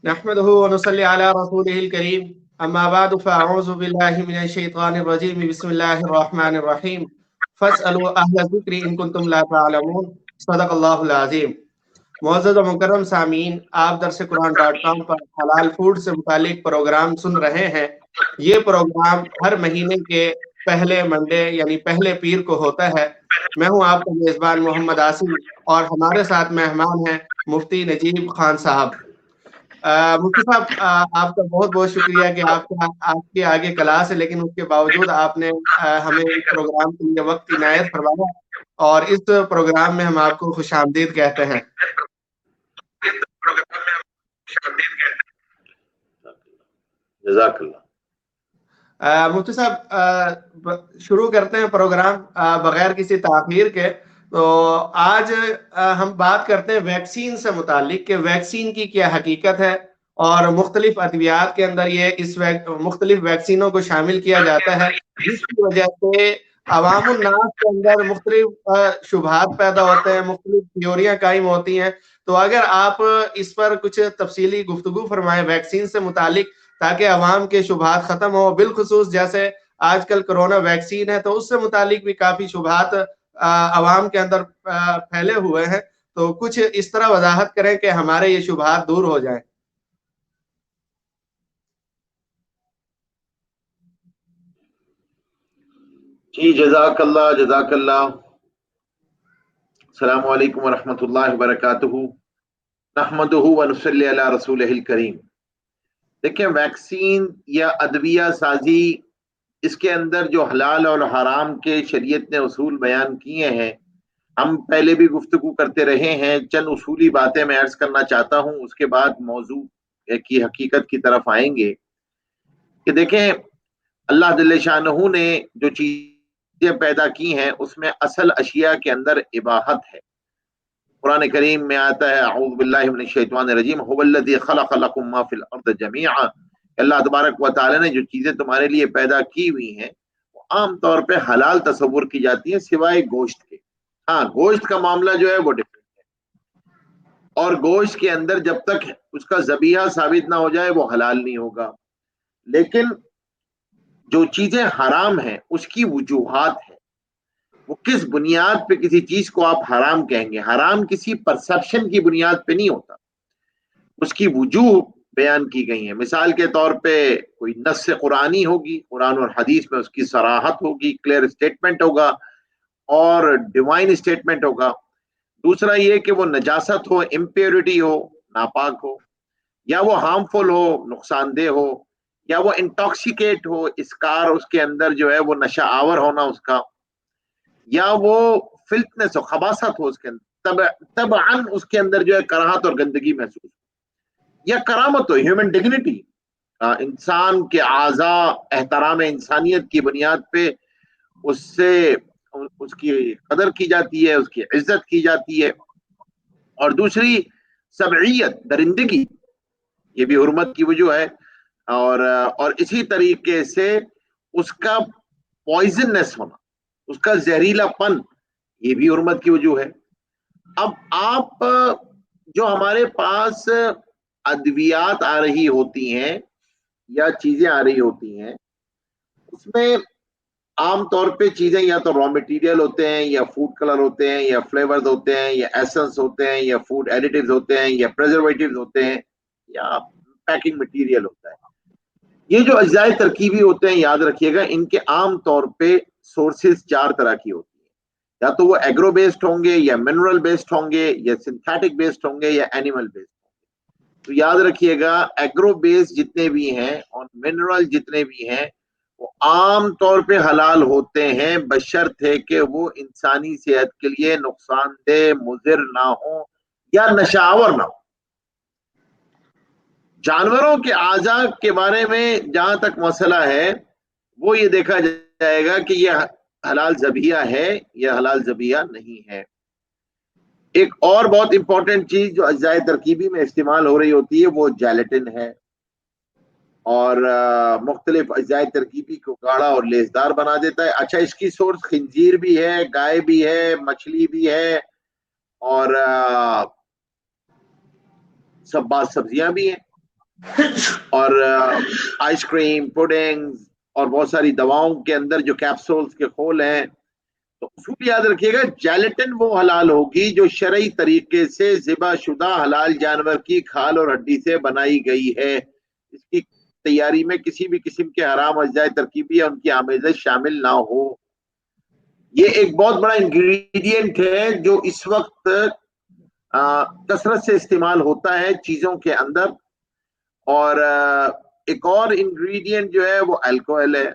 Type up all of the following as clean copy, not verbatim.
نحمده ونصلي على رسوله الكريم أما بعد فأعوذ بالله من الشيطان الرجيم بسم الله الرحمن الرحيم فاسألوا أهل الذكر إن كنتم لا تعلمون صدق اللہ العظیم. معزز و مکرم سامعین، آپ درس قرآن ڈاٹ کام پر حلال فوڈ سے متعلق پروگرام سن رہے ہیں. یہ پروگرام ہر مہینے کے پہلے منڈے یعنی پہلے پیر کو ہوتا ہے. میں ہوں آپ کا میزبان محمد عاصم اور ہمارے ساتھ مہمان ہیں مفتی نجیب خان صاحب. مفتی صاحب، آپ کا بہت بہت شکریہ کہ آپ کے آگے کلاس ہے، لیکن اس کے باوجود آپ نے ہمیں اس پروگرام کے لیے وقت عنایت فرمایا، اور اس پروگرام میں ہم آپ کو خوش آمدید کہتے ہیں. جزاک اللہ. مفتی صاحب، شروع کرتے ہیں پروگرام بغیر کسی تاخیر کے. تو آج ہم بات کرتے ہیں ویکسین سے متعلق کہ ویکسین کی کیا حقیقت ہے، اور مختلف ادویات کے اندر مختلف ویکسینوں کو شامل کیا جاتا ہے، جس کی وجہ سے عوام الناس کے اندر مختلف شبہات پیدا ہوتے ہیں، مختلف تھیوریاں قائم ہوتی ہیں. تو اگر آپ اس پر کچھ تفصیلی گفتگو فرمائیں ویکسین سے متعلق، تاکہ عوام کے شبہات ختم ہو. بالخصوص جیسے آج کل کرونا ویکسین ہے تو اس سے متعلق بھی کافی شبہات عوام کے اندر پھیلے ہوئے ہیں. تو کچھ اس طرح وضاحت کریں کہ ہمارے یہ شبہات دور ہو جائیں. جی جزاک اللہ جزاک اللہ. السلام علیکم ورحمۃ اللہ وبرکاتہ. نحمدہ ونصلی علی رسولہ الکریم. دیکھیں، ویکسین یا ادویہ سازی، اس کے اندر جو حلال اور حرام کے شریعت نے اصول بیان کیے ہیں، ہم پہلے بھی گفتگو کرتے رہے ہیں. چند اصولی باتیں میں عرض کرنا چاہتا ہوں، اس کے بعد موضوع کی حقیقت کی طرف آئیں گے. کہ دیکھیں، اللہ جل شانہ نے جو چیزیں پیدا کی ہیں اس میں اصل اشیاء کے اندر اباحت ہے. قرآن کریم میں آتا ہے اعوذ باللہ من الشیطان الرجیم هو الذی خلق لکم ما فی الارض جمیعا. اللہ تبارک و تعالی نے جو چیزیں تمہارے لیے پیدا کی ہوئی ہیں وہ عام طور پہ حلال تصور کی جاتی ہیں سوائے گوشت کے. ہاں، گوشت کا معاملہ جو ہے وہ ڈفرینٹ ہے، اور گوشت کے اندر جب تک اس کا ذبیحہ ثابت نہ ہو جائے وہ حلال نہیں ہوگا. لیکن جو چیزیں حرام ہیں اس کی وجوہات ہیں. وہ کس بنیاد پہ کسی چیز کو آپ حرام کہیں گے؟ حرام کسی پرسپشن کی بنیاد پہ نہیں ہوتا، اس کی وجوہ بیان کی گئی ہیں. مثال کے طور پہ کوئی نص قرآنی ہوگی، قرآن اور حدیث میں اس کی صراحت ہوگی، کلیئر اسٹیٹمنٹ ہوگا اور ڈیوائن اسٹیٹمنٹ ہوگا. دوسرا یہ کہ وہ نجاست ہو، امپیورٹی ہو، ناپاک ہو، یا وہ ہارمفل ہو، نقصان دہ ہو، یا وہ انٹاکسیکیٹ ہو، اسکار اس کے اندر جو ہے وہ نشہ آور ہونا اس کا، یا وہ فلتنس ہو، خباثت ہو اس کے اندر، طبعاً اس کے اندر جو ہے کراہت اور گندگی محسوس، یا کرامت ہو، ہیومن ڈگنیٹی، انسان کے اعضاء، احترام انسانیت کی بنیاد پہ اس سے اس کی قدر کی جاتی ہے، اس کی عزت کی جاتی ہے. اور دوسری سبعیت، درندگی، یہ بھی حرمت کی وجہ ہے. اور اسی طریقے سے اس کا پوائزنس ہونا، اس کا زہریلا پن، یہ بھی حرمت کی وجہ ہے. اب آپ جو ہمارے پاس ادویات آ رہی ہوتی ہیں یا چیزیں آ رہی ہوتی ہیں، اس میں عام طور پہ چیزیں یا تو را مٹیریل ہوتے ہیں، یا فوڈ کلر ہوتے ہیں، یا فلیورز ہوتے ہیں، یا ایسنس ہوتے ہیں، یا فوڈ ایڈیٹیوز ہوتے ہیں، یا پریزرویٹیوز ہوتے ہیں، یا پیکنگ مٹیریل ہوتا ہے. یہ جو اجزاء ترکیبی ہوتے ہیں، یاد رکھیے گا، ان کے عام طور پہ سورسز 4 طرح کی ہوتی ہیں. یا تو وہ ایگرو بیسڈ ہوں گے، یا منرل بیسڈ ہوں گے، یا سنتھیٹک بیسڈ ہوں گے، یا اینیمل بیسڈ ہوں گے. تو یاد رکھیے گا، ایگرو بیسڈ جتنے بھی ہیں اور منرل جتنے بھی ہیں وہ عام طور پہ حلال ہوتے ہیں، بشرطے کہ وہ انسانی صحت کے لیے نقصان دہ، مضر نہ ہو یا نشاور نہ ہو. جانوروں کے اعضاء کے بارے میں جہاں تک مسئلہ ہے وہ یہ دیکھا جائے گا کہ یہ حلال ذبیحہ ہے یا حلال ذبیحہ نہیں ہے. ایک اور بہت امپورٹنٹ چیز جو اجزاء ترکیبی میں استعمال ہو رہی ہوتی ہے وہ جیلیٹن ہے، اور مختلف اجزاء ترکیبی کو گاڑھا اور لیسدار بنا دیتا ہے. اچھا، اس کی سورس خنزیر بھی ہے، گائے بھی ہے، مچھلی بھی ہے، اور بعض سبزیاں بھی ہیں. اور آئس کریم، پوڈنگ اور بہت ساری دواؤں کے اندر جو کیپسولز کے خول ہیں. تو اصول یاد رکھیے گا، جیلیٹن وہ حلال ہوگی جو شرعی طریقے سے ذبح شدہ حلال جانور کی کھال اور ہڈی سے بنائی گئی ہے. اس کی تیاری میں کسی بھی قسم کے حرام اجزاء ترکیبی یا ان کی آمیزش شامل نہ ہو. یہ ایک بہت بڑا انگریڈینٹ ہے جو اس وقت کثرت سے استعمال ہوتا ہے چیزوں کے اندر. اور ایک اور انگریڈینٹ جو ہے وہ الکوہل ہے.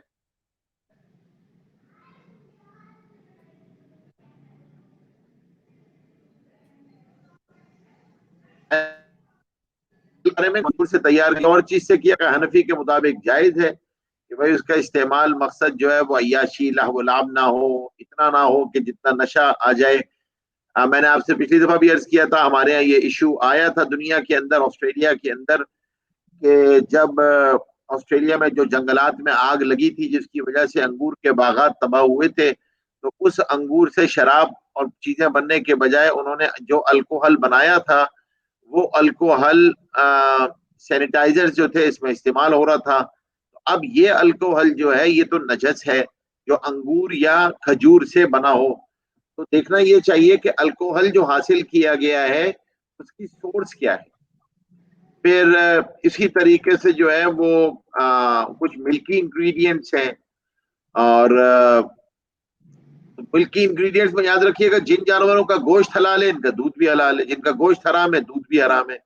سے تیار اور چیز سے کیا کہ حنفی کے مطابق جائز ہے کہ بھائی اس کا استعمال مقصد جو ہے وہ عیاشی لہو و لعب نہ ہو، اتنا نہ ہو کہ جتنا نشہ آ جائے. میں نے آپ سے پچھلی دفعہ بھی عرض کیا تھا، ہمارے یہاں یہ ایشو آیا تھا دنیا کے اندر، آسٹریلیا کے اندر، کہ جب آسٹریلیا میں جو جنگلات میں آگ لگی تھی جس کی وجہ سے انگور کے باغات تباہ ہوئے تھے، تو اس انگور سے شراب اور چیزیں بننے کے بجائے انہوں نے جو الکوہل بنایا تھا وہ الکوہل سینیٹائزر جو تھے اس میں استعمال ہو رہا تھا. اب یہ الکوہل جو ہے یہ تو نجس ہے جو انگور یا کھجور سے بنا ہو. تو دیکھنا یہ چاہیے کہ الکوہل جو حاصل کیا گیا ہے اس کی سورس کیا ہے. پھر اسی طریقے سے جو ہے وہ کچھ ملکی انگریڈینٹس ہیں، اور ملکی انگریڈینٹس میں یاد رکھیے گا جن جانوروں کا گوشت حلال ہے ان کا دودھ بھی حلال ہے، جن کا گوشت حرام ہے دودھ بھی حرام ہے.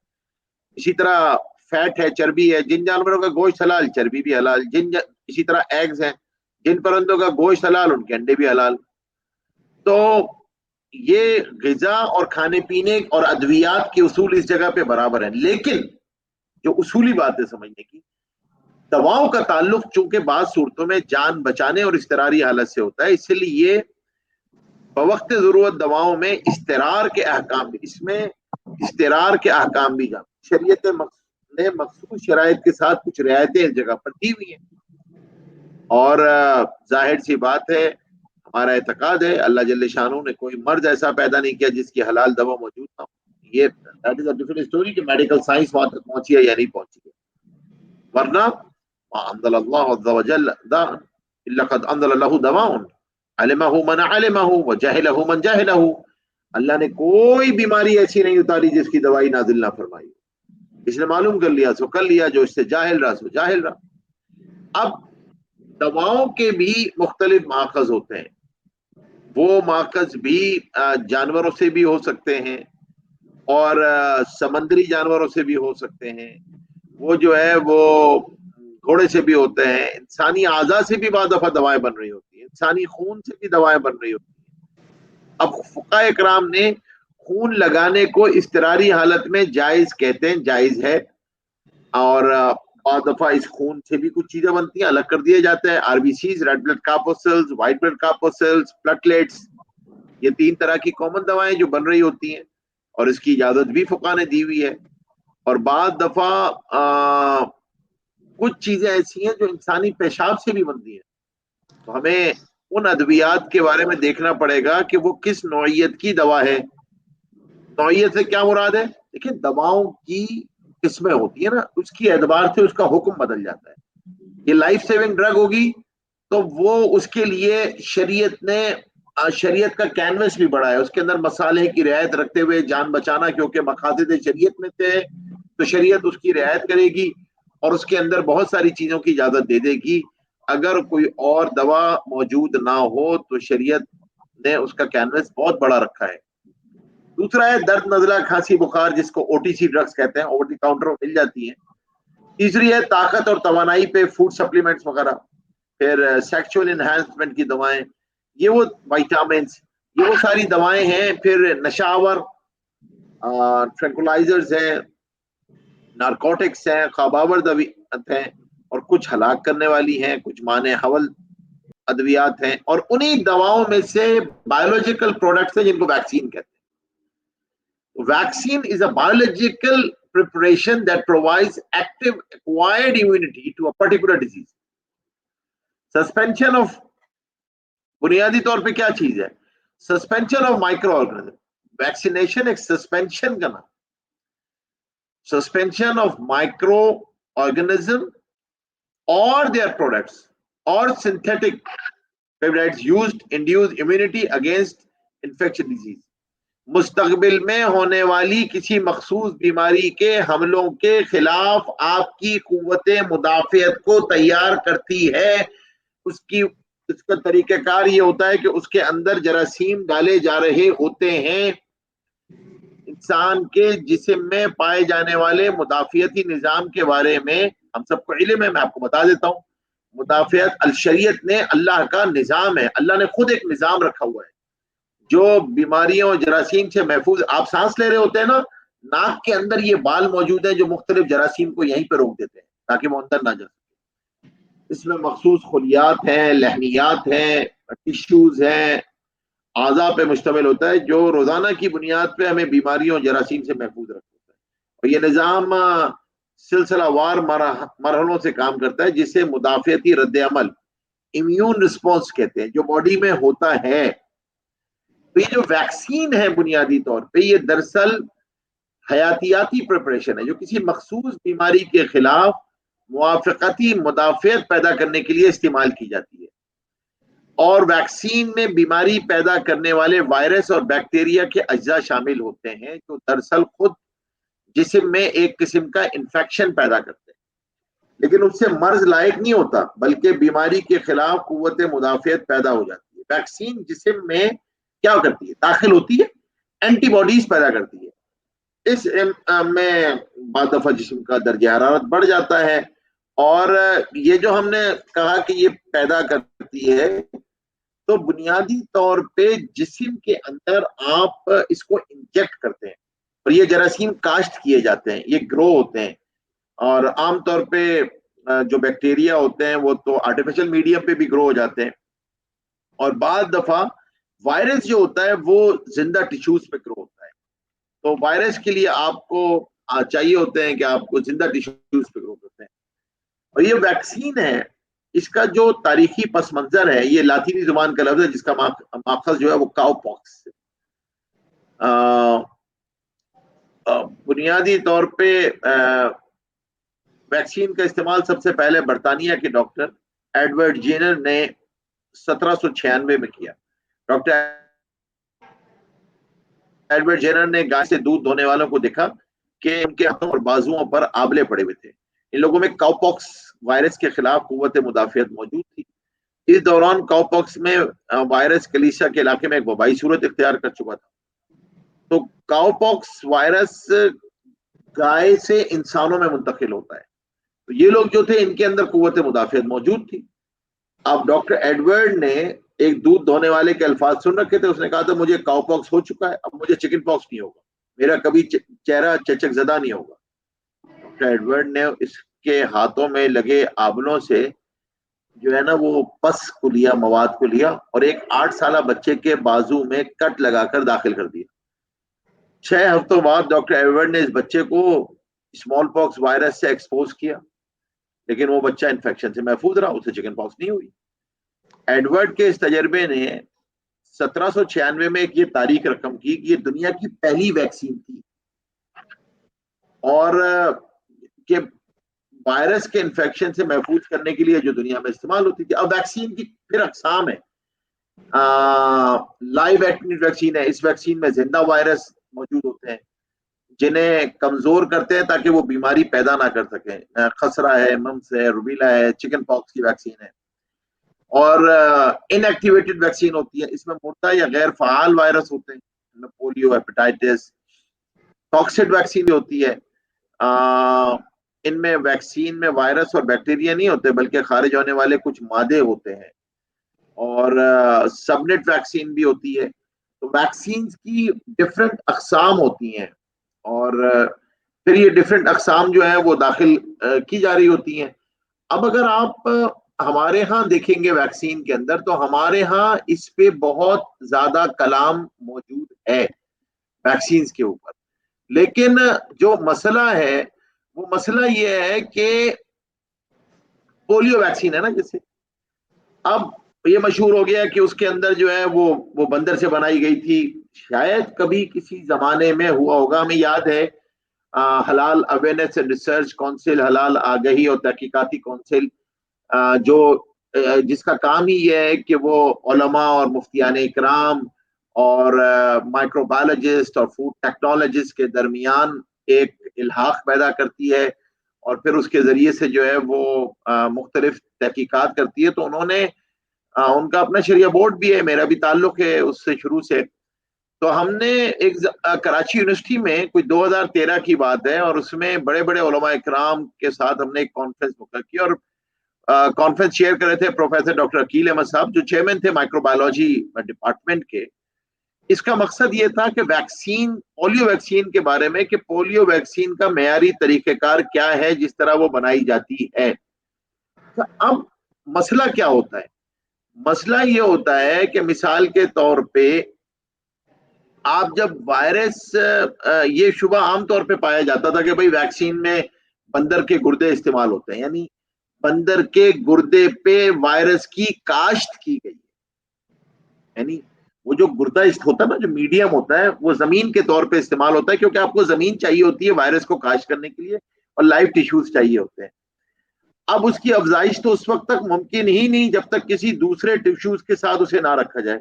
اسی طرح فیٹ ہے، چربی ہے، جن جانوروں کا گوشت حلال چربی بھی حلال. اسی طرح ایگز ہیں، جن پرندوں کا گوشت حلال ان کے انڈے بھی حلال. تو یہ غذا اور کھانے پینے اور ادویات کے اصول اس جگہ پہ برابر ہیں، لیکن جو اصولی بات ہے سمجھنے کی، دواؤں کا تعلق چونکہ بعض صورتوں میں جان بچانے اور اضطراری حالت سے ہوتا ہے، اس لیے بوقت ضرورت دواؤں میں اضطرار کے احکام بھی، اس میں اضطرار کے احکام بھی جان شریعت نے مخصوص شرائط کے ساتھ کچھ رعایتیں اس جگہ پر دی ہوئی ہیں. اور ظاہر سی بات ہے، ہمارا اعتقاد ہے اللہ جل شانہ نے کوئی مرض ایسا پیدا نہیں کیا جس کی حلال دوا موجود نہ ہو. یہ that is a different story کہ میڈیکل سائنس وہاں تک پہنچی ہے یا نہیں پہنچی ہے. ورنہ انزل اللہ عز وجل لقد انزل له دواء علمه من علمه وجهله من جهله. اللہ نے کوئی بیماری ایسی نہیں اتاری جس کی دوائی نازل نہ فرمائی. اس نے معلوم کر لیا سو کر لیا، جو اس سے جاہل رہا سو جاہل رہا. اب دواؤں کے بھی مختلف ماخذ ہوتے ہیں، وہ ماخذ بھی جانوروں سے بھی ہو سکتے ہیں اور سمندری جانوروں سے بھی ہو سکتے ہیں، وہ جو ہے وہ گھوڑے سے بھی ہوتے ہیں، انسانی اعضاء سے بھی بعض دفعہ دوائیں بن رہی ہوتی ہیں، انسانی خون سے بھی دوائیں بن رہی ہوتی ہیں. اب فقہاء اکرام نے خون لگانے کو اضطراری حالت میں جائز کہتے ہیں، جائز ہے. اور بعض دفعہ اس خون سے بھی کچھ چیزیں بنتی ہیں، الگ کر دیے جاتے ہیں. R B Cs, red blood corpuscles, white blood corpuscles, platelets, یہ 3 طرح کی کامن دوائیں جو بن رہی ہوتی ہیں، اور اس کی اجازت بھی فقہاء نے دی ہوئی ہے. اور بعض دفعہ کچھ چیزیں ایسی ہیں جو انسانی پیشاب سے بھی بنتی ہیں. تو ہمیں ان ادویات کے بارے میں دیکھنا پڑے گا کہ وہ کس نوعیت کی دوا ہے. نوعیت سے کیا مراد ہے؟ دیکھیں دواؤں کی قسمیں ہوتی ہیں نا، اس کی اعتبار سے اس کا حکم بدل جاتا ہے. یہ لائف سیونگ ڈرگ ہوگی تو وہ اس کے لیے شریعت کا کینوس بھی بڑا ہے، اس کے اندر مصالح کی رعایت رکھتے ہوئے جان بچانا کیونکہ مقاصد شریعت میں تھے تو شریعت اس کی رعایت کرے گی اور اس کے اندر بہت ساری چیزوں کی اجازت دے دے گی. اگر کوئی اور دوا موجود نہ ہو تو شریعت نے اس کا کینوس بہت بڑا رکھا ہے. دوسرا ہے درد، نزلہ، کھانسی، بخار، جس کو او ٹی سی ڈرگس کہتے ہیں، اوور دی کاؤنٹر مل جاتی ہیں. تیسری ہے طاقت اور توانائی پہ فوڈ سپلیمنٹس وغیرہ. پھر سیکچول انہانسمنٹ کی دوائیں، یہ وہ وائٹامنس، یہ وہ ساری دوائیں ہیں. پھر نشاور، ٹرینکولائزرز ہیں، نارکوٹکس ہیں، خواباور ادویات ہیں، اور کچھ ہلاک کرنے والی ہیں، کچھ مانع حمل ادویات ہیں. اور انہی دواؤں میں سے بایولوجیکل پروڈکٹس ہیں جن کو ویکسین کہتے ہیں. Vaccine is a biological preparation that provides active acquired immunity to a particular disease. Suspension of بنیادی طور پہ کیا چیز ہے؟ Suspension of micro organism. Vaccination ایک سسپینشن کا نام، suspension of micro organism or their products or synthetic peptides used induce immunity against infectious disease. مستقبل میں ہونے والی کسی مخصوص بیماری کے حملوں کے خلاف آپ کی قوت مدافعت کو تیار کرتی ہے. اس کا طریقہ کار یہ ہوتا ہے کہ اس کے اندر جراثیم ڈالے جا رہے ہوتے ہیں انسان کے جسم میں پائے جانے والے مدافعتی نظام کے بارے میں ہم سب کو علم ہے. میں آپ کو بتا دیتا ہوں, مدافعت الشریعت نے اللہ کا نظام ہے, اللہ نے خود ایک نظام رکھا ہوا ہے جو بیماریوں اور جراثیم سے محفوظ. آپ سانس لے رہے ہوتے ہیں نا, ناک کے اندر یہ بال موجود ہیں جو مختلف جراثیم کو یہیں پہ روک دیتے ہیں تاکہ وہ اندر نہ جا سکے. اس میں مخصوص خلیات ہیں, لحمیات ہیں, ٹشوز ہیں, اعضاء پہ مشتمل ہوتا ہے جو روزانہ کی بنیاد پہ ہمیں بیماریوں اور جراثیم سے محفوظ رکھتا ہے. اور یہ نظام سلسلہ وار مرحلوں سے کام کرتا ہے جسے مدافعتی رد عمل امیون رسپانس کہتے ہیں جو باڈی میں ہوتا ہے. تو یہ جو ویکسین ہے بنیادی طور پہ یہ دراصل حیاتیاتی پریپریشن ہے جو کسی مخصوص بیماری کے خلاف موافقتی مدافعت پیدا کرنے کے لیے استعمال کی جاتی ہے. اور ویکسین میں بیماری پیدا کرنے والے وائرس اور بیکٹیریا کے اجزاء شامل ہوتے ہیں جو دراصل خود جسم میں ایک قسم کا انفیکشن پیدا کرتے ہیں لیکن اس سے مرض لائق نہیں ہوتا بلکہ بیماری کے خلاف قوت مدافعت پیدا ہو جاتی ہے. ویکسین جسم میں کیا کرتی ہے, داخل ہوتی ہے, اینٹی باڈیز پیدا کرتی ہے. اس میں بعض دفعہ جسم کا درجہ حرارت بڑھ جاتا ہے اور یہ جو ہم نے کہا کہ یہ پیدا کرتی ہے تو بنیادی طور پہ جسم کے اندر آپ اس کو انجیکٹ کرتے ہیں اور یہ جراثیم کاشت کیے جاتے ہیں, یہ گرو ہوتے ہیں. اور عام طور پہ جو بیکٹیریا ہوتے ہیں وہ تو آرٹیفیشل میڈیم پہ بھی گرو ہو جاتے ہیں اور بعض دفعہ وائرس جو ہوتا ہے وہ زندہ ٹیشوز پہ گرو ہوتا ہے. تو وائرس کے لیے آپ کو چاہیے ہوتے ہیں کہ آپ کو زندہ ٹیشوز پہ گرو کرتے ہیں. اور یہ ویکسین ہے, اس کا جو تاریخی پس منظر ہے یہ لاطینی زبان کا لفظ ہے جس کا ماخذ جو ہے وہ کاؤ پاکس. بنیادی طور پہ ویکسین کا استعمال سب سے پہلے برطانیہ کے ڈاکٹر ایڈورڈ جینر نے 1796 میں کیا. ڈاکٹر ایڈورڈ جینر نے گائے سے دودھ دھونے والوں کو دیکھا کہ ان کے ہاتھوں اور بازوؤں پر آبلے پڑے ہوئے تھے. ان لوگوں میں کاؤ پاکس وائرس کے خلاف قوت مدافعت موجود تھی. اس دوران کاؤ پاکس میں وائرس کلیسیا کے علاقے میں ایک وبائی صورت اختیار کر چکا تھا. تو کاؤ پاکس وائرس گائے سے انسانوں میں منتقل ہوتا ہے. تو یہ لوگ جو تھے ان کے اندر قوت مدافعت موجود تھی. اب ڈاکٹر ایڈورڈ نے ایک دودھ دھونے والے کے الفاظ سن رکھے تھے, اس نے کہا تھا مجھے کاؤ پاکس ہو چکا ہے, اب مجھے چکن پاکس نہیں ہوگا, میرا کبھی چہرہ چچک زدہ نہیں ہوگا. ڈاکٹر ایڈورڈ نے اس کے ہاتھوں میں لگے آبلوں سے جو ہے نا وہ پس کو لیا, مواد کو لیا اور ایک 8 سالہ بچے کے بازو میں کٹ لگا کر داخل کر دیا. 6 ہفتوں بعد ڈاکٹر ایڈورڈ نے اس بچے کو اسمال پاکس وائرس سے ایکسپوز کیا لیکن وہ بچہ انفیکشن سے محفوظ رہا, اسے چکن پاکس نہیں ہوئی. ایڈورڈ کے اس تجربے نے 1796 میں ایک یہ تاریخ رقم کی کہ یہ دنیا کی پہلی ویکسین تھی اور کہ وائرس کے انفیکشن سے محفوظ کرنے کے لیے جو دنیا میں استعمال ہوتی تھی. اب ویکسین کی پھر اقسام ہے. لائیو ایکٹیویٹ ویکسین ہے, اس ویکسین میں زندہ وائرس موجود ہوتے ہیں جنہیں کمزور کرتے ہیں تاکہ وہ بیماری پیدا نہ کر سکیں. خسرہ ہے, ممس ہے, روبیلا ہے, چکن پاکس کی ویکسین ہے. اور ان ایکٹیویٹڈ ویکسین ہوتی ہے, اس میں مردہ یا غیر فعال وائرس ہوتے ہیں, پولیو, ہیپیٹائٹس. ٹاکسڈ ویکسین بھی ہوتی ہے, ان میں ویکسین میں وائرس اور بیکٹیریا نہیں ہوتے بلکہ خارج ہونے والے کچھ مادے ہوتے ہیں. اور سبنیٹ ویکسین بھی ہوتی ہے. تو ویکسینز کی ڈفرینٹ اقسام ہوتی ہیں اور پھر یہ ڈفرینٹ اقسام جو ہیں وہ داخل کی جا رہی ہوتی ہیں. اب اگر آپ ہمارے ہاں دیکھیں گے ویکسین کے اندر تو ہمارے ہاں اس پہ بہت زیادہ کلام موجود ہے ویکسینز کے اوپر, لیکن جو مسئلہ ہے وہ مسئلہ یہ ہے کہ پولیو ویکسین ہے نا, جیسے اب یہ مشہور ہو گیا کہ اس کے اندر جو ہے وہ بندر سے بنائی گئی تھی. شاید کبھی کسی زمانے میں ہوا ہوگا, ہمیں یاد ہے حلال اویئرنیس اینڈ ریسرچ کونسل، حلال آگہی اور تحقیقاتی کونسل، جو جس کا کام ہی یہ ہے کہ وہ علماء اور مفتیان اکرام اور مائکرو بایولوجسٹ اور فوڈ ٹیکنالوجسٹ کے درمیان ایک الحاق پیدا کرتی ہے اور پھر اس کے ذریعے سے جو ہے وہ مختلف تحقیقات کرتی ہے. تو انہوں نے ان کا اپنا شریعہ بورڈ بھی ہے، میرا بھی تعلق ہے اس سے شروع سے. تو ہم نے ایک کراچی یونیورسٹی میں کوئی 2013 کی بات ہے، اور اس میں بڑے بڑے علماء اکرام کے ساتھ ہم نے ایک کانفرنس منعقد کی، اور کانفرنس شیئر کر رہے تھے پروفیسر ڈاکٹر عقیل احمد صاحب جو چیئرمین تھے مائکرو بایولوجی ڈپارٹمنٹ کے. اس کا مقصد یہ تھا کہ ویکسین، پولیو ویکسین کے بارے میں، کہ پولیو ویکسین کا معیاری طریقہ کار کیا ہے جس طرح وہ بنائی جاتی ہے. اب مسئلہ کیا ہوتا ہے؟ مسئلہ یہ ہوتا ہے کہ مثال کے طور پہ آپ جب وائرس، یہ شبہ عام طور پہ پایا جاتا تھا کہ بھئی ویکسین میں بندر کے گردے استعمال ہوتے ہیں، یعنی بندر کے گردے پہ وائرس کی کاشت کی گئی ہے. یعنی وہ جو گردہ ہوتا ہے نا، جو میڈیم ہوتا ہے، وہ زمین کے طور پہ استعمال ہوتا ہے، کیونکہ آپ کو زمین چاہیے ہوتی ہے وائرس کو کاشت کرنے کے لیے، اور لائیو ٹیشوز چاہیے ہوتے ہیں. اب اس کی افزائش تو اس وقت تک ممکن ہی نہیں جب تک کسی دوسرے ٹیشوز کے ساتھ اسے نہ رکھا جائے.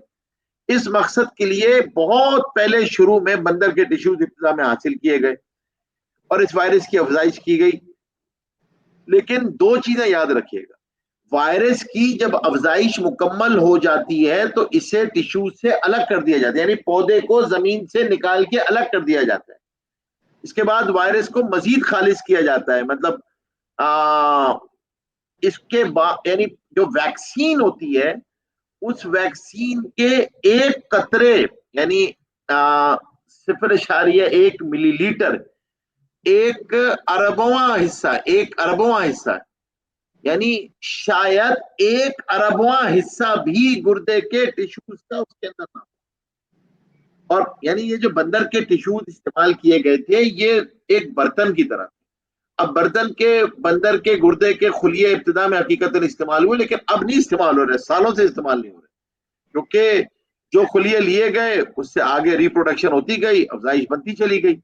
اس مقصد کے لیے بہت پہلے شروع میں بندر کے ٹیشوز ابتدا میں حاصل کیے گئے اور اس وائرس کی افزائش کی گئی. لیکن دو چیزیں یاد رکھیے گا، وائرس کی جب افزائش مکمل ہو جاتی ہے تو اسے ٹیشو سے الگ کر دیا جاتا ہے، یعنی پودے کو زمین سے نکال کے الگ کر دیا جاتا ہے. اس کے بعد وائرس کو مزید خالص کیا جاتا ہے. مطلب اس کے بعد یعنی جو ویکسین ہوتی ہے، اس ویکسین کے ایک قطرے یعنی 0.1 ملی لیٹر، 1/1000 حصہ یعنی شاید 1/1000 حصہ بھی گردے کے ٹیشوز کا اس کے اندر تھا. اور یعنی یہ جو بندر کے ٹیشوز استعمال کیے گئے تھے یہ ایک برتن کی طرح. اب بندر کے گردے کے خلیے ابتدا میں حقیقت استعمال ہوئے، لیکن اب نہیں استعمال ہو رہے، سالوں سے استعمال نہیں ہو رہے، کیونکہ جو خلیے لیے گئے اس سے آگے ریپروڈکشن ہوتی گئی، افزائش بنتی چلی گئی.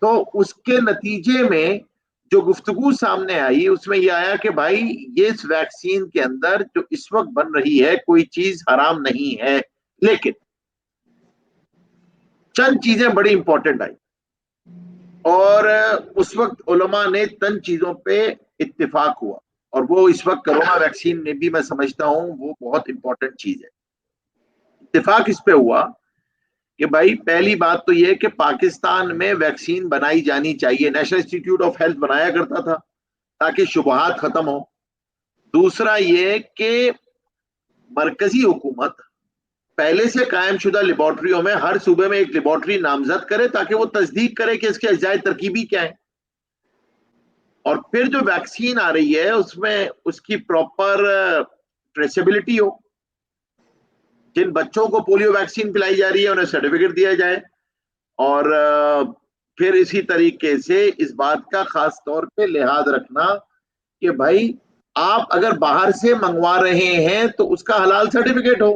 تو اس کے نتیجے میں جو گفتگو سامنے آئی اس میں یہ آیا کہ بھائی یہ اس ویکسین کے اندر جو اس وقت بن رہی ہے کوئی چیز حرام نہیں ہے، لیکن چند چیزیں بڑی امپورٹنٹ آئی، اور اس وقت علماء نے تن چیزوں پہ اتفاق ہوا، اور وہ اس وقت کرونا ویکسین میں بھی میں سمجھتا ہوں وہ بہت امپورٹنٹ چیز ہے. اتفاق اس پہ ہوا کہ بھائی پہلی بات تو یہ کہ پاکستان میں ویکسین بنائی جانی چاہیے، نیشنل انسٹیٹیوٹ آف ہیلتھ بنایا کرتا تھا تاکہ شبہات ختم ہو. دوسرا یہ کہ مرکزی حکومت پہلے سے قائم شدہ لیبارٹریوں میں ہر صوبے میں ایک لیبارٹری نامزد کرے تاکہ وہ تصدیق کرے کہ اس کے اجزاء ترکیبی کیا ہے، اور پھر جو ویکسین آ رہی ہے اس میں اس کی پراپر ٹریسیبلٹی ہو. جن بچوں کو پولیو ویکسین پلائی جا رہی ہے انہیں سرٹیفکیٹ دیا جائے، اور پھر اسی طریقے سے اس بات کا خاص طور پہ لحاظ رکھنا کہ بھائی آپ اگر باہر سے منگوا رہے ہیں تو اس کا حلال سرٹیفکیٹ ہو.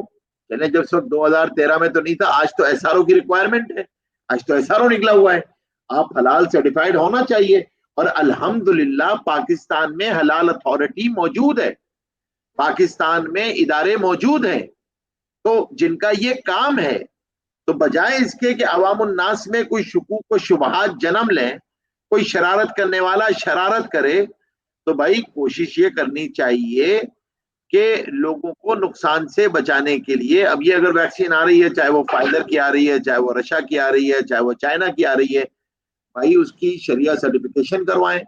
یعنی جب اس وقت 2013 میں تو نہیں تھا، آج تو ایس آر او کی ریکوائرمنٹ ہے، آج تو ایس آر او نکلا ہوا ہے، آپ حلال سرٹیفائڈ ہونا چاہیے. اور الحمدللہ پاکستان میں حلال اتھارٹی موجود ہے، پاکستان میں ادارے موجود ہیں تو جن کا یہ کام ہے. تو بجائے اس کے کہ عوام الناس میں کوئی شکوک و شبہات جنم لیں، کوئی شرارت کرنے والا شرارت کرے، تو بھائی کوشش یہ کرنی چاہیے کہ لوگوں کو نقصان سے بچانے کے لیے، اب یہ اگر ویکسین آ رہی ہے چاہے وہ فائزر کی آ رہی ہے، چاہے وہ رشا کی آ رہی ہے، چاہے وہ چائنا کی آ رہی ہے، بھائی اس کی شریعہ سرٹیفکیشن کروائیں.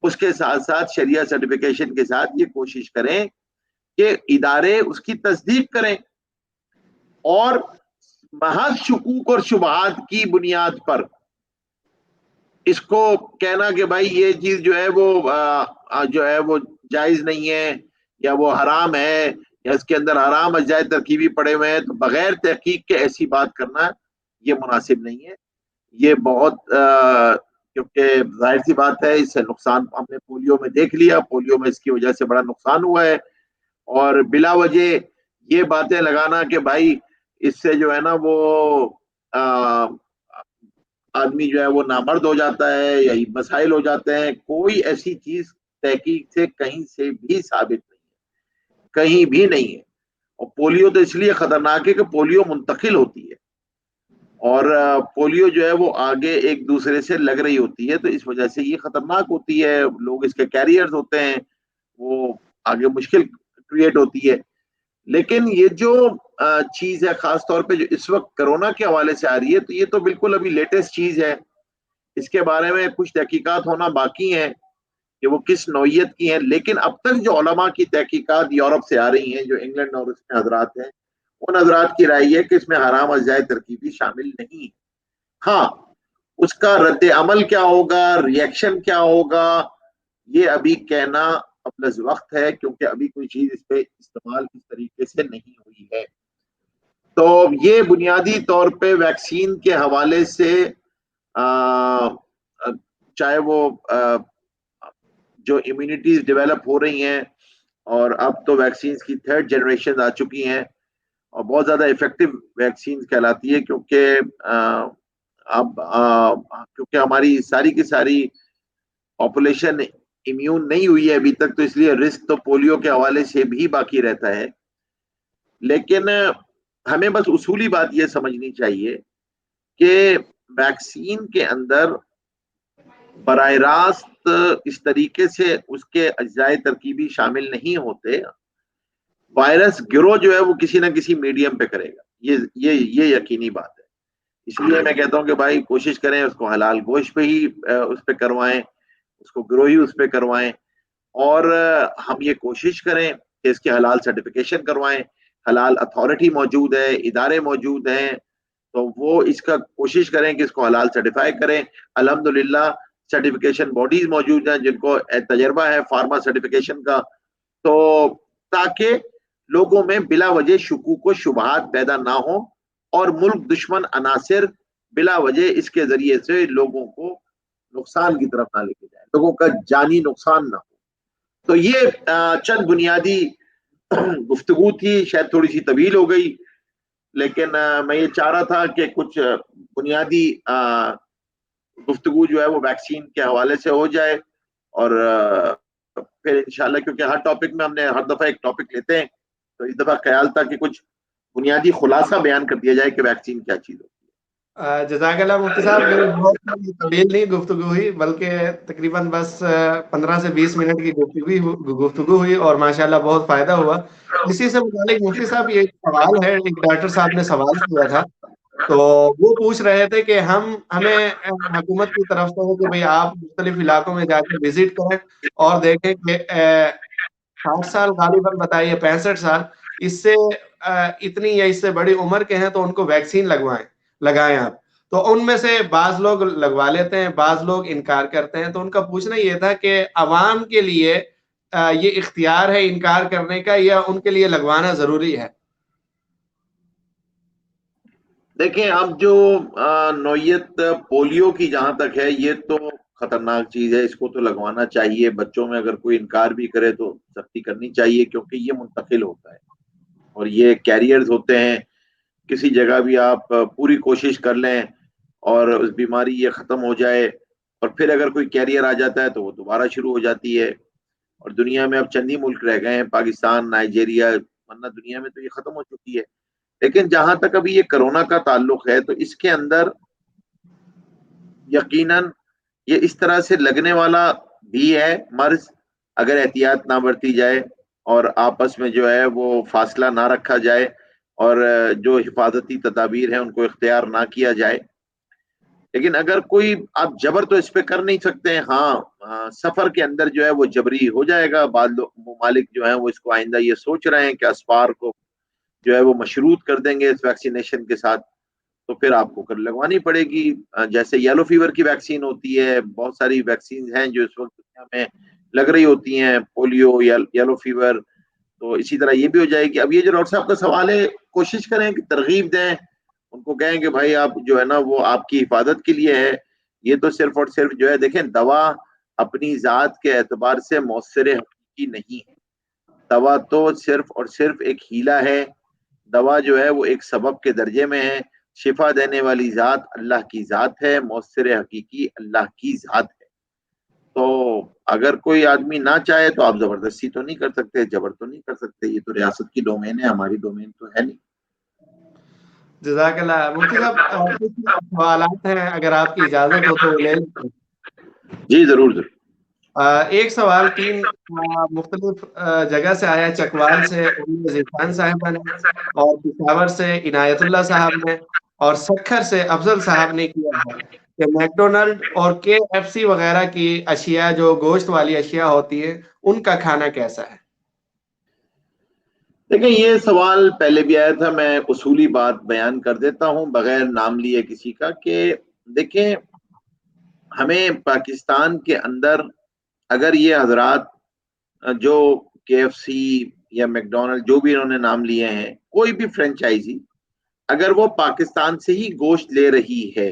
اس کے ساتھ ساتھ شریعہ سرٹیفکیشن کے ساتھ یہ کوشش کریں کہ ادارے اس کی تصدیق کریں، اور محض شکوک اور شبہات کی بنیاد پر اس کو کہنا کہ بھائی یہ چیز جو ہے وہ جائز نہیں ہے یا وہ حرام ہے یا اس کے اندر حرام اجزاء ترکیبی پڑے ہوئے ہیں، تو بغیر تحقیق کے ایسی بات کرنا یہ مناسب نہیں ہے. یہ بہت کیونکہ ظاہر سی بات ہے اس سے نقصان ہم نے پولیو میں دیکھ لیا، پولیو میں اس کی وجہ سے بڑا نقصان ہوا ہے. اور بلا وجہ یہ باتیں لگانا کہ بھائی اس سے جو ہے نا وہ آدمی جو ہے وہ نامرد ہو جاتا ہے یا مسائل ہو جاتے ہیں. کوئی ایسی چیز تحقیق سے کہیں سے بھی ثابت نہیں ہے, کہیں بھی نہیں ہے. اور پولیو تو اس لیے خطرناک ہے کہ پولیو منتقل ہوتی ہے, اور پولیو جو ہے وہ آگے ایک دوسرے سے لگ رہی ہوتی ہے, تو اس وجہ سے یہ خطرناک ہوتی ہے. لوگ اس کے کیریئرز ہوتے ہیں, وہ آگے مشکل کریٹ ہوتی ہے. لیکن یہ جو چیز ہے خاص طور پہ جو اس وقت کرونا کے حوالے سے آ رہی ہے, تو یہ تو بالکل ابھی لیٹسٹ چیز ہے. اس کے بارے میں کچھ تحقیقات ہونا باقی ہیں کہ وہ کس نوعیت کی ہیں. لیکن اب تک جو علماء کی تحقیقات یورپ سے آ رہی ہیں, جو انگلینڈ اور اس میں حضرات ہیں, ان حضرات کی رائے ہے کہ اس میں حرام اجزاء ترکیبی شامل نہیں. ہاں, اس کا رد عمل کیا ہوگا, ریئیکشن کیا ہوگا, یہ ابھی کہنا ابلز وقت ہے, کیونکہ ابھی کوئی چیز اس پہ استعمال اس طریقے سے نہیں ہوئی ہے. تو یہ بنیادی طور پہ ویکسین کے حوالے سے چاہے وہ جو امیونٹیز ڈیولپ ہو رہی ہیں, اور اب تو ویکسینز کی 3rd جنریشن آ چکی ہیں, اور بہت زیادہ افیکٹو ویکسین کہلاتی ہے, کیونکہ اب کیونکہ ہماری ساری کی ساری پاپولیشن امیون نہیں ہوئی ہے ابھی تک, تو اس لیے رسک تو پولیو کے حوالے سے بھی باقی رہتا ہے. لیکن ہمیں بس اصولی بات یہ سمجھنی چاہیے کہ ویکسین کے اندر براہ راست اس طریقے سے اس کے اجزاء ترکیبی شامل نہیں ہوتے. وائرس گرو جو ہے وہ کسی نہ کسی میڈیم پہ کرے گا, یہ یقینی بات ہے. اس لیے میں کہتا ہوں کہ بھائی کوشش کریں اس کو حلال گوشت پہ ہی اس پہ کروائیں, اس کو گرو ہی اس پہ کروائیں, اور ہم یہ کوشش کریں کہ اس کی حلال سرٹیفکیشن کروائیں. حلال اتھارٹی موجود ہے, ادارے موجود ہیں, تو وہ اس کا کوشش کریں کہ اس کو حلال سرٹیفائی کریں. الحمدللہ سرٹیفکیشن باڈیز موجود ہیں جن کو تجربہ ہے فارما سرٹیفکیشن کا, تو تاکہ لوگوں میں بلا وجہ شکوک و شبہات پیدا نہ ہو, اور ملک دشمن عناصر بلا وجہ اس کے ذریعے سے لوگوں کو نقصان کی طرف نہ لے کے جائے, لوگوں کا جانی نقصان نہ ہو. تو یہ چند بنیادی گفتگو تھی, شاید تھوڑی سی طویل ہو گئی, لیکن میں یہ چاہ رہا تھا کہ کچھ بنیادی گفتگو جو ہے وہ ویکسین کے حوالے سے ہو جائے. اور پھر انشاءاللہ, کیونکہ ہر ٹاپک میں ہم نے ہر دفعہ ایک ٹاپک لیتے ہیں, تو اس دفعہ خیال تھا کہ کچھ بنیادی خلاصہ بیان کر دیا جائے کہ ویکسین کیا چیز ہوتی ہے. جزاک اللہ مفتی صاحب, میری بہت طویل نہیں گفتگو ہوئی, بلکہ تقریباً بس 15 سے 20 منٹ کی گفتگو ہوئی, اور ماشاءاللہ بہت فائدہ ہوا. اسی سے متعلق مفتی صاحب یہ ایک سوال ہے, ایک ڈاکٹر صاحب نے سوال کیا تھا, تو وہ پوچھ رہے تھے کہ ہمیں حکومت کی طرف سے کہ بھئی آپ مختلف علاقوں میں جا کے وزٹ کریں اور دیکھیں کہ 60 سال غالباً بتائیے 65 سال, اس سے اتنی یا اس سے بڑی عمر کے ہیں, تو ان کو ویکسین لگائیں آپ. تو ان میں سے بعض لوگ لگوا لیتے ہیں, بعض لوگ انکار کرتے ہیں. تو ان کا پوچھنا یہ تھا کہ عوام کے لیے یہ اختیار ہے انکار کرنے کا, یا ان کے لیے لگوانا ضروری ہے؟ دیکھیں, اب جو نوعیت پولیو کی جہاں تک ہے, یہ تو خطرناک چیز ہے, اس کو تو لگوانا چاہیے. بچوں میں اگر کوئی انکار بھی کرے تو سختی کرنی چاہیے, کیونکہ یہ منتقل ہوتا ہے اور یہ کیریئرز ہوتے ہیں. کسی جگہ بھی آپ پوری کوشش کر لیں اور اس بیماری یہ ختم ہو جائے, اور پھر اگر کوئی کیریئر آ جاتا ہے تو وہ دوبارہ شروع ہو جاتی ہے. اور دنیا میں اب چند ہی ملک رہ گئے ہیں, پاکستان, نائجیریا, ورنہ دنیا میں تو یہ ختم ہو چکی ہے. لیکن جہاں تک ابھی یہ کرونا کا تعلق ہے, تو اس کے اندر یقیناً یہ اس طرح سے لگنے والا بھی ہے مرض, اگر احتیاط نہ برتی جائے اور آپس میں جو ہے وہ فاصلہ نہ رکھا جائے, اور جو حفاظتی تدابیر ہیں ان کو اختیار نہ کیا جائے. لیکن اگر کوئی آپ جبر تو اس پہ کر نہیں سکتے ہیں. ہاں, سفر کے اندر جو ہے وہ جبری ہو جائے گا. بعض ممالک جو ہیں وہ اس کو آئندہ یہ سوچ رہے ہیں کہ اسفار کو جو ہے وہ مشروط کر دیں گے اس ویکسینیشن کے ساتھ, تو پھر آپ کو لگوانی پڑے گی. جیسے یلو فیور کی ویکسین ہوتی ہے, بہت ساری ویکسین ہیں جو اس وقت دنیا میں لگ رہی ہوتی ہیں, پولیو, یلو فیور, تو اسی طرح یہ بھی ہو جائے گی. اب یہ جو ڈاکٹر صاحب کا سوال ہے, کوشش کریں کہ ترغیب دیں, ان کو کہیں کہ بھائی آپ جو ہے نا وہ آپ کی حفاظت کے لیے ہے. یہ تو صرف اور صرف جو ہے, دیکھیں, دوا اپنی ذات کے اعتبار سے مؤثر حقیقی نہیں ہے. دوا تو صرف اور صرف ایک ہیلا ہے. دوا جو ہے وہ ایک سبب کے درجے میں ہے, شفا دینے والی ذات اللہ کی ذات ہے، مؤثر حقیقی اللہ کی ذات ہے. تو اگر کوئی آدمی نہ چاہے تو آپ زبردستی تو نہیں کر سکتے، جبر تو نہیں کر سکتے. یہ تو ریاست کی ڈومین ہے، ہماری ڈومین تو ہے نہیں. جزاک اللہ. مفتی صاحب کچھ سوالات ہیں، اگر آپ کی اجازت ہو تو لے لیں. جی ضرور ضرور. ایک سوال 3 مختلف جگہ سے آیا. چکوال سے ذیشان صاحبہ نے، اور پشاور سے عنایت اللہ صاحب نے، اور سکھر سے افضل صاحب نے کیا ہے کہ میکڈونلڈ اور KFC وغیرہ کی اشیاء، جو گوشت والی اشیاء ہوتی ہیں، ان کا کھانا کیسا ہے؟ دیکھیں یہ سوال پہلے بھی آیا تھا. میں اصولی بات بیان کر دیتا ہوں بغیر نام لیے کسی کا کہ دیکھیں ہمیں پاکستان کے اندر اگر یہ حضرات جو KFC یا میکڈونلڈ جو بھی انہوں نے نام لیے ہیں، کوئی بھی فرینچائزی اگر وہ پاکستان سے ہی گوشت لے رہی ہے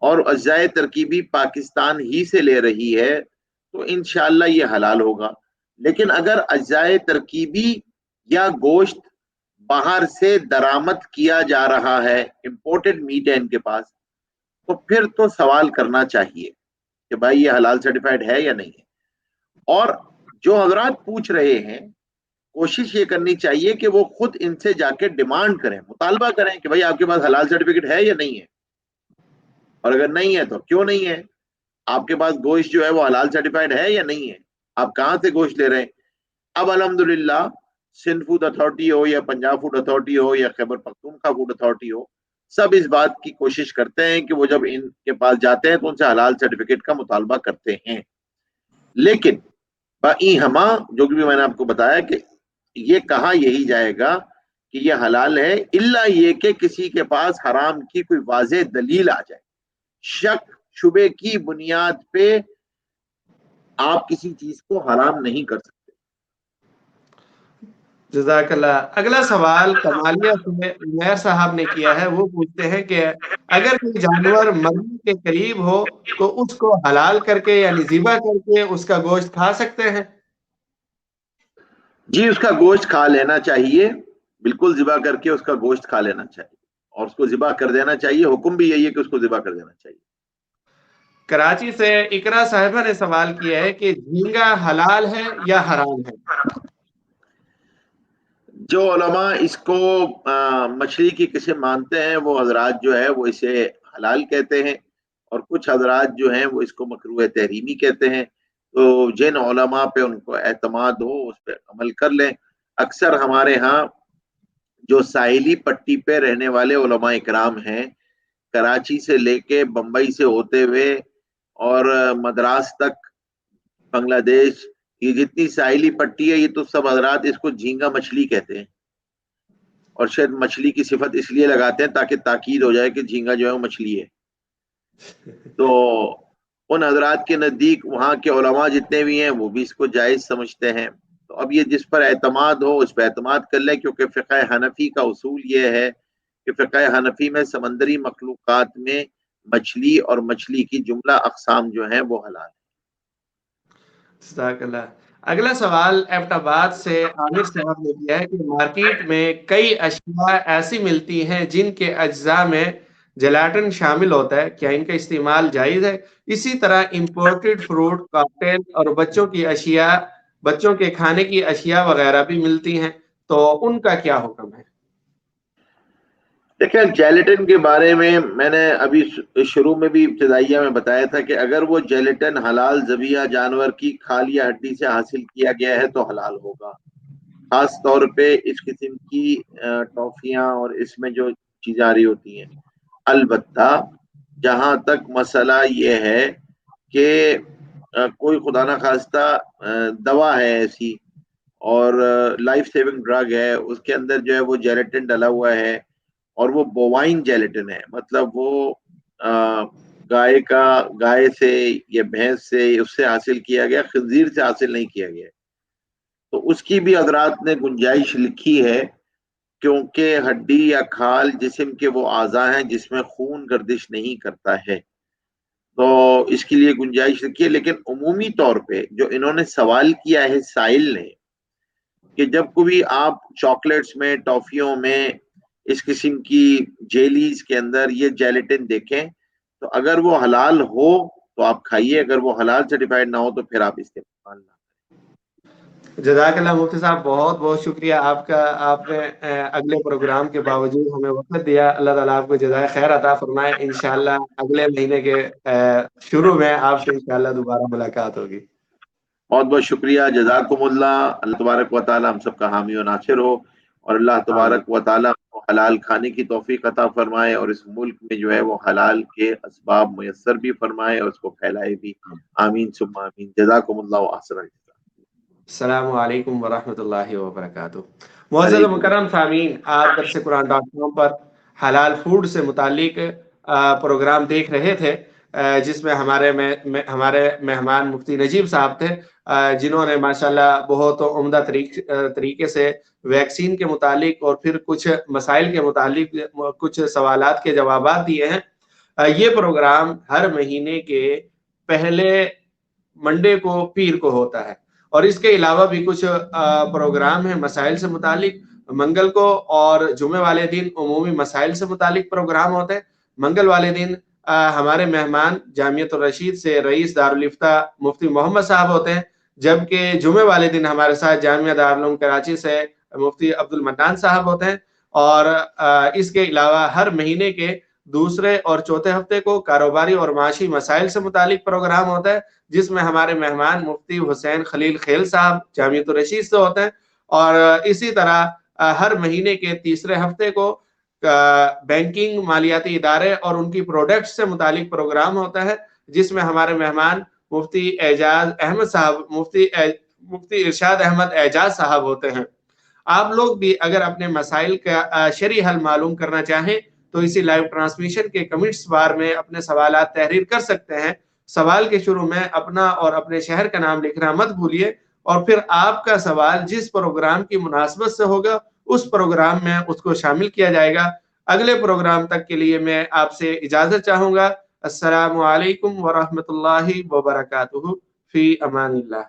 اور اجزائے ترکیبی پاکستان ہی سے لے رہی ہے تو انشاءاللہ یہ حلال ہوگا. لیکن اگر اجزائے ترکیبی یا گوشت باہر سے درآمد کیا جا رہا ہے، امپورٹڈ میٹ ہے ان کے پاس، تو پھر تو سوال کرنا چاہیے کہ بھائی یہ حلال سرٹیفائڈ ہے یا نہیں ہے. اور جو حضرات پوچھ رہے ہیں کوشش یہ کرنی چاہیے کہ وہ خود ان سے جا کے ڈیمانڈ کریں، مطالبہ کریں کہ بھائی آپ کے پاس حلال سرٹیفکیٹ ہے یا نہیں ہے، اور اگر نہیں ہے تو کیوں نہیں ہے. آپ کے پاس گوشت جو ہے وہ حلال سرٹیفائڈ ہے یا نہیں ہے، آپ کہاں سے گوشت لے رہے ہیں. اب الحمدللہ سندھ فوڈ اتھارٹی ہو یا پنجاب فوڈ اتھارٹی ہو یا خیبر پختونخوا فوڈ اتھارٹی ہو، سب اس بات کی کوشش کرتے ہیں کہ وہ جب ان کے پاس جاتے ہیں تو ان سے حلال سرٹیفکیٹ کا مطالبہ کرتے ہیں. لیکن بائی ہما جو بھی میں نے آپ کو بتایا کہ یہ کہا یہی جائے گا کہ یہ حلال ہے، الا یہ کہ کسی کے پاس حرام کی کوئی واضح دلیل آ جائے. شک شبے کی بنیاد پہ آپ کسی چیز کو حرام نہیں کر سکتے. جزاک اللہ. اگلا سوال کمالیہ سے عمیر صاحب نے کیا ہے. وہ پوچھتے ہیں کہ اگر کوئی جانور مرنے کے قریب ہو تو اس کو حلال کر کے یعنی ذبح کر کے اس کا گوشت کھا سکتے ہیں؟ جی اس کا گوشت کھا لینا چاہیے، بالکل ذبح کر کے اس کا گوشت کھا لینا چاہیے، اور اس کو ذبح کر دینا چاہیے. حکم بھی یہی ہے کہ اس کو ذبح کر دینا چاہیے. کراچی سے اقرا صاحبہ نے سوال کیا ہے کہ جھینگا حلال ہے یا حرام ہے؟ جو علماء اس کو مچھلی کی قسم مانتے ہیں وہ حضرات جو ہے وہ اسے حلال کہتے ہیں، اور کچھ حضرات جو ہیں وہ اس کو مکروہ تحریمی کہتے ہیں. تو جن علماء پہ ان کو اعتماد ہو اس پہ عمل کر لیں. اکثر ہمارے ہاں جو ساحلی پٹی پہ رہنے والے علماء اکرام ہیں، کراچی سے لے کے بمبئی سے ہوتے ہوئے اور مدراس تک، بنگلہ دیش، یہ جتنی ساحلی پٹی ہے یہ تو سب حضرات اس کو جھینگا مچھلی کہتے ہیں، اور شاید مچھلی کی صفت اس لیے لگاتے ہیں تاکہ تاکید ہو جائے کہ جھینگا جو ہے وہ مچھلی ہے. تو ان حضرات کے نزدیک وہاں کے علماء جتنے بھی ہیں وہ بھی اس کو جائز سمجھتے ہیں. تو اب یہ جس پر اعتماد ہو اس پہ اعتماد کر لیں، کیونکہ فقہ حنفی کا اصول یہ ہے کہ فقہ حنفی میں سمندری مخلوقات میں مچھلی اور مچھلی کی جملہ اقسام جو ہیں وہ حلال ہیں. جزاک اللہ. اگلا سوال ایبٹ آباد سے عامر صاحب نے کیا ہے کہ مارکیٹ میں کئی اشیاء ایسی ملتی ہیں جن کے اجزاء میں جیلاٹن شامل ہوتا ہے، کیا ان کا استعمال جائز ہے؟ اسی طرح امپورٹڈ فروٹ کاکٹیل اور بچوں کی اشیاء، بچوں کے کھانے کی اشیاء وغیرہ بھی ملتی ہیں، تو ان کا کیا حکم ہے؟ دیکھیں جیلیٹن کے بارے میں نے ابھی شروع میں بھی ابتدائیہ میں بتایا تھا کہ اگر وہ جیلیٹن حلال ذبیحہ جانور کی کھال یا ہڈی سے حاصل کیا گیا ہے تو حلال ہوگا. خاص طور پہ اس قسم کی ٹافیاں اور اس میں جو چیزیں آ رہی ہوتی ہیں. البتہ جہاں تک مسئلہ یہ ہے کہ کوئی خدا نخواستہ دوا ہے ایسی اور لائف سیونگ ڈرگ ہے، اس کے اندر جو ہے وہ جیلیٹن ڈلا ہوا ہے، اور وہ بووائن جیلیٹن ہے، مطلب وہ گائے سے یا بھینس سے اس سے حاصل کیا گیا، خنزیر سے حاصل نہیں کیا گیا. تو اس کی بھی حضرات نے گنجائش لکھی ہے، کیونکہ ہڈی یا کھال جسم کے وہ اعضاء ہیں جس میں خون گردش نہیں کرتا ہے، تو اس کے لیے گنجائش لکھی ہے. لیکن عمومی طور پہ جو انہوں نے سوال کیا ہے سائل نے، کہ جب کبھی آپ چاکلیٹس میں، ٹافیوں میں اس قسم کی جیلیز کے اندر یہ جیلیٹن دیکھیں، تو اگر وہ حلال ہو تو آپ کھائیے، اگر وہ حلال سرٹیفائڈ نہ ہو تو پھر آپ استعمال نہ. جزاک اللہ مفتی صاحب، بہت بہت شکریہ آپ کا. آپ نے اگلے پروگرام کے باوجود ہمیں وقت دیا. اللہ تعالیٰ آپ کو جزائے خیر عطا فرمائے. انشاءاللہ اگلے مہینے کے شروع میں آپ سے انشاءاللہ دوبارہ ملاقات ہوگی. بہت بہت شکریہ، جزاکم اللہ. اللہ تبارک و تعالی ہم سب کا حامی و ناصر ہو، اور اللہ تبارک و تعالی کو حلال کھانے کی توفیق عطا فرمائے، اور اس ملک میں جو ہے وہ حلال کے اسباب میسر بھی فرمائے اور اس کو پھیلائے بھی. آمین ثم آمین. جزاکم اللہ احسن الجزاء. السلام علیکم ورحمۃ اللہ وبرکاتہ. معزز و مکرم سامعین، آپ درس قرآن.com پر حلال فوڈ سے متعلق پروگرام دیکھ رہے تھے، جس میں ہمارے مہمان مفتی نجیب صاحب تھے، جنہوں نے ماشاءاللہ بہت عمدہ طریقے سے ویکسین کے متعلق اور پھر کچھ مسائل کے متعلق کچھ سوالات کے جوابات دیے ہیں. یہ پروگرام ہر مہینے کے پہلے منڈے کو پیر کو ہوتا ہے، اور اس کے علاوہ بھی کچھ پروگرام ہیں مسائل سے متعلق. منگل کو اور جمعے والے دن عمومی مسائل سے متعلق پروگرام ہوتے ہیں. منگل والے دن ہمارے مہمان جامعۃ الرشید سے رئیس دارالفتہ مفتی محمد صاحب ہوتے ہیں، جبکہ جمعے والے دن ہمارے ساتھ جامعہ دارالعلوم کراچی سے مفتی عبد المنان صاحب ہوتے ہیں. اور اس کے علاوہ ہر مہینے کے دوسرے اور چوتھے ہفتے کو کاروباری اور معاشی مسائل سے متعلق پروگرام ہوتا ہے، جس میں ہمارے مہمان مفتی حسین خلیل خیل صاحب جامعۃ الرشید سے ہوتے ہیں. اور اسی طرح ہر مہینے کے تیسرے ہفتے کو بینکنگ، مالیاتی ادارے اور ان کی پروڈکٹس سے متعلق پروگرام ہوتا ہے، جس میں ہمارے مہمان مفتی اعجاز احمد صاحب، مفتی ارشاد احمد اعجاز صاحب ہوتے ہیں. آپ لوگ بھی اگر اپنے مسائل کا شرعی حل معلوم کرنا چاہیں تو اسی لائیو ٹرانسمیشن کے کمنٹس بار میں اپنے سوالات تحریر کر سکتے ہیں. سوال کے شروع میں اپنا اور اپنے شہر کا نام لکھنا مت بھولیے، اور پھر آپ کا سوال جس پروگرام کی مناسبت سے ہوگا اس پروگرام میں اس کو شامل کیا جائے گا. اگلے پروگرام تک کے لیے میں آپ سے اجازت چاہوں گا. السلام علیکم ورحمۃ اللہ وبرکاتہ. فی امان اللہ.